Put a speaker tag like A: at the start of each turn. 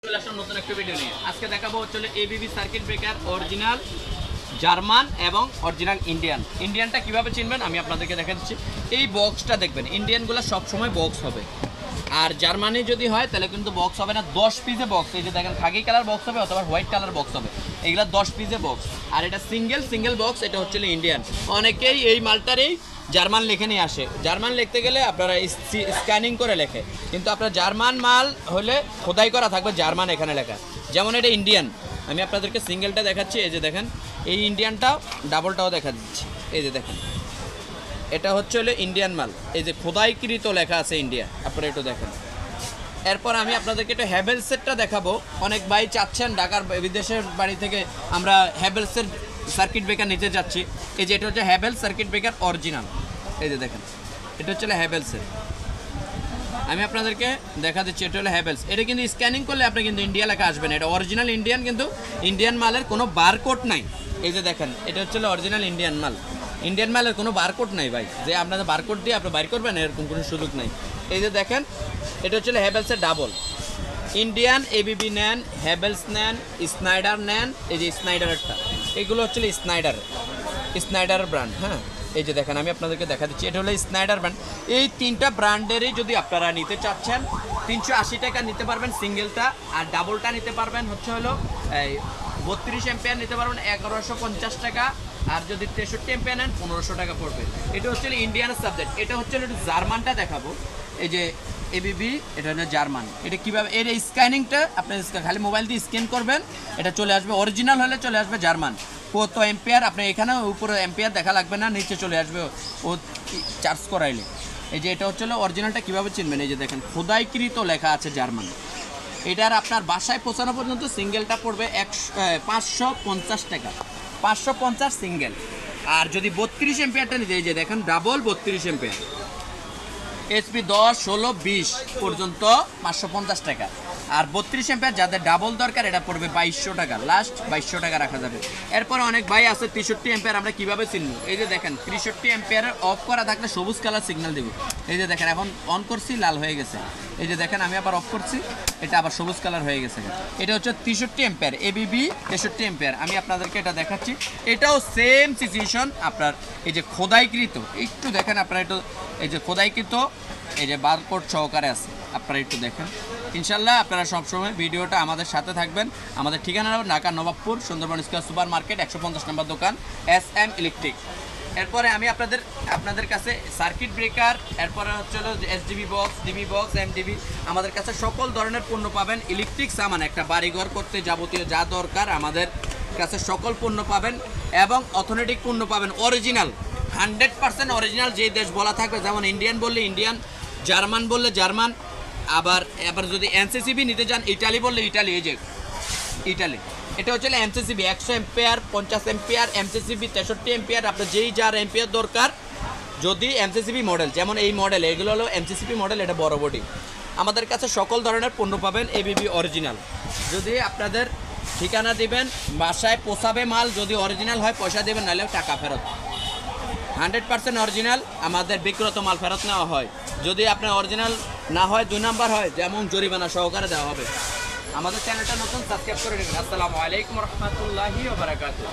A: চলে আসলাম নতুন একটা ভিডিও নিয়ে। আজকে দেখাবো হচ্ছে ABB circuit breaker original German এবং অরিজিনাল ইন্ডিয়ানটা কিভাবে চিনবেন আমি আপনাদেরকে দেখা দিচ্ছি। এই বক্সটা দেখবেন, ইন্ডিয়ানগুলো সবসময় বক্স হবে, আর জার্মানি যদি হয় তাহলে কিন্তু বক্স হবে না, 10 পিসে বক্স। এই যে দেখেন খাকি কালার বক্স হবে অথবা হোয়াইট কালার বক্স হবে, এগুলা 10 পিসে বক্স। আর এটা সিঙ্গেল বক্স, এটা হচ্ছে ইন্ডিয়ান। অনেকেই এই মালটারেই জার্মান লেখে নিয়ে আসে। জার্মান লিখতে গেলে আপনারা স্ক্যানিং করে লেখে, কিন্তু আপনার জার্মান মাল হলে খোদাই করা থাকবে জার্মান এখানে লেখা। যেমন এটা ইন্ডিয়ান, আমি আপনাদেরকে সিঙ্গেলটা দেখাচ্ছি। এই যে দেখেন এই ইন্ডিয়ানটা, ডাবলটাও দেখা দিচ্ছি। এই যে দেখেন এটা হচ্ছে ইন্ডিয়ান মাল, এই যে খোদাইকৃত লেখা আছে ইন্ডিয়া, আপনারা একটু দেখেন। এরপর আমি আপনাদেরকে একটু হ্যাভেলসেরটা দেখাবো। অনেক ভাই চাচ্ছেন ঢাকার বিদেশের বাড়ি থেকে আমরা হ্যাভেলসের সার্কিট ব্রেকার নিতে যাচ্ছি। এই যে এটা হচ্ছে হ্যাভেলস সার্কিট ব্রেকার অরিজিনাল। এই যে দেখেন এটা হচ্ছে হ্যাভেলসের, আমি আপনাদেরকে দেখা দিচ্ছি। এটা হলো হ্যাভেলস, এটা কিন্তু স্ক্যানিং করলে আপনি কিন্তু ইন্ডিয়া লেখা আসবে না। এটা অরিজিনাল ইন্ডিয়ান, কিন্তু ইন্ডিয়ান মালের কোনো বারকোড নাই। এই যে দেখেন এটা হচ্ছে অরিজিনাল ইন্ডিয়ান মাল। ইন্ডিয়ান মালের কোনো বারকোড নাই ভাই, যে আপনাদের বারকোড দিয়ে আপনি বাইর করবেন এরকম কোনো সুযোগ নাই। এই যে দেখেন এটা হচ্ছে হ্যাভেলসের ডাবল। ইন্ডিয়ান এবিবি নেন, হ্যাভেলস নেন, স্নাইডার নেন। এই যে স্নাইডারেরটা, এগুলো হচ্ছে স্নাইডার ব্র্যান্ড। হ্যাঁ এই যে দেখেন আমি আপনাদেরকে দেখা দিচ্ছি, এটা হলো স্নাইডার ব্র্যান্ড। এই তিনটা ব্র্যান্ডেরই যদি আপনারা নিতে চাচ্ছেন 380 টাকা নিতে পারবেন সিঙ্গেলটা, আর ডাবলটা নিতে পারবেন হচ্ছে এই 32 এম্পিয়ার নিতে পারবেন 1150 টাকা, আর যদি 63 এম্পিয়ার নেন 1500 টাকা পড়বে। এটা হচ্ছে ইন্ডিয়ানের সাবজেক্ট। এটা হচ্ছে একটু জার্মানটা দেখাবো। এই যে এবিবি, এটা হলো জার্মান। এটা কীভাবে, এর স্ক্যানিংটা আপনি খালি মোবাইল দিয়ে স্ক্যান করবেন, এটা চলে আসবে। অরিজিনাল হলে চলে আসবে জার্মান। কত এম্পিয়ার আপনি এখানে উপরে এম্পিয়ার দেখা লাগবে না, নিচে চলে আসবে ও চার্জ করাইলে। এই যে এটা হচ্ছে অরিজিনালটা কীভাবে চিনবেন, এই যে দেখেন খোদাইকৃত লেখা আছে জার্মান। এটার আপনার বাসায় পৌঁছানো পর্যন্ত সিঙ্গেলটা পড়বে 550 টাকা, 550 সিঙ্গেল। আর যদি 32 এম্পিয়ারটা নিতে, এই যে দেখেন ডাবল 32 এম্পিয়ার, এসপি 10, 16, 20 পর্যন্ত 550 টাকা। আর 32 এম্পিয়ার যাদের ডাবল দরকার এটা পড়বে 2200 টাকা, লাস্ট 2200 টাকা রাখা যাবে। এরপর অনেক ভাই আছে 63 এম্পিয়ার, আমরা কীভাবে চিনব? এই যে দেখেন 63 এম্পিয়ারের অফ করা থাকলে সবুজ কালার সিগন্যাল দেব। এই যে দেখেন এখন অন করছি, লাল হয়ে গেছে। এই যে দেখেন আমি আবার অফ করছি, এটা আবার সবুজ কালার হয়ে গেছে। এটা হচ্ছে 63 এম্পিয়ার, এবিবি 63 এম্পিয়ার। আমি আপনাদেরকে এটা দেখাচ্ছি, এটাও সেম সিচুয়েশন আপনার। এই যে খোদাইকৃত, একটু দেখেন আপনারা, একটু এই যে খোদাইকৃত, এই যে বারকোড সহকারে আছে, আপনারা একটু দেখেন। ইনশাল্লাহ আপনারা সবসময় ভিডিওটা আমাদের সাথে থাকবেন। আমাদের ঠিকানা Dhaka Nawabpur Sundarban square super market 150 নম্বর দোকান, SM ইলেকট্রিক। এরপরে আমি আপনাদের কাছে সার্কিট ব্রেকার, এরপরে হচ্ছে SDB box, DB box, MDB, আমাদের কাছে সকল ধরনের পণ্য পাবেন। ইলেকট্রিক সামান, একটা বাড়িঘর করতে যাবতীয় যা দরকার আমাদের কাছে সকল পণ্য পাবেন, এবং অর্থনৈতিক পণ্য পাবেন অরিজিনাল, 100% অরিজিনাল। যেই দেশ বলা থাকবে, যেমন ইন্ডিয়ান বললে ইন্ডিয়ান, জার্মান বললে জার্মান, আবার যদি এনসিসিবি নিতে চান ইটালি বললে ইটালি। এই যে ইটালি, এটা হচ্ছে MCCB 100 ampere, 50 ampere, MCCB 63 ampere. আপনার যেই যার এম্পিয়ার দরকার, যদি এমসিসিবি মডেল, যেমন এই মডেল, এগুলো হলো এমসিসিবি মডেল, এটা বড় বডি। আমাদের কাছে সকল ধরনের পণ্য পাবেন এবিবি অরিজিনাল। যদি আপনাদের ঠিকানা দিবেন, বাসায় পোষাবে মাল, যদি অরিজিনাল হয় পয়সা দেবেন, নাহলে টাকা ফেরত। 100% অরিজিনাল, আমাদের বিক্রত মাল ফেরত নেওয়া হয়। যদি আপনার অরিজিনাল না হয়, 2 নাম্বার হয়, যেমন জরিমানা সহকারে দেওয়া হবে। আমাদের চ্যানেলটা নতুন, সাবস্ক্রাইব করে নেবেন। আসসালামু আলাইকুম রহমতুল্লাহি ওয়া বারাকাতুহু।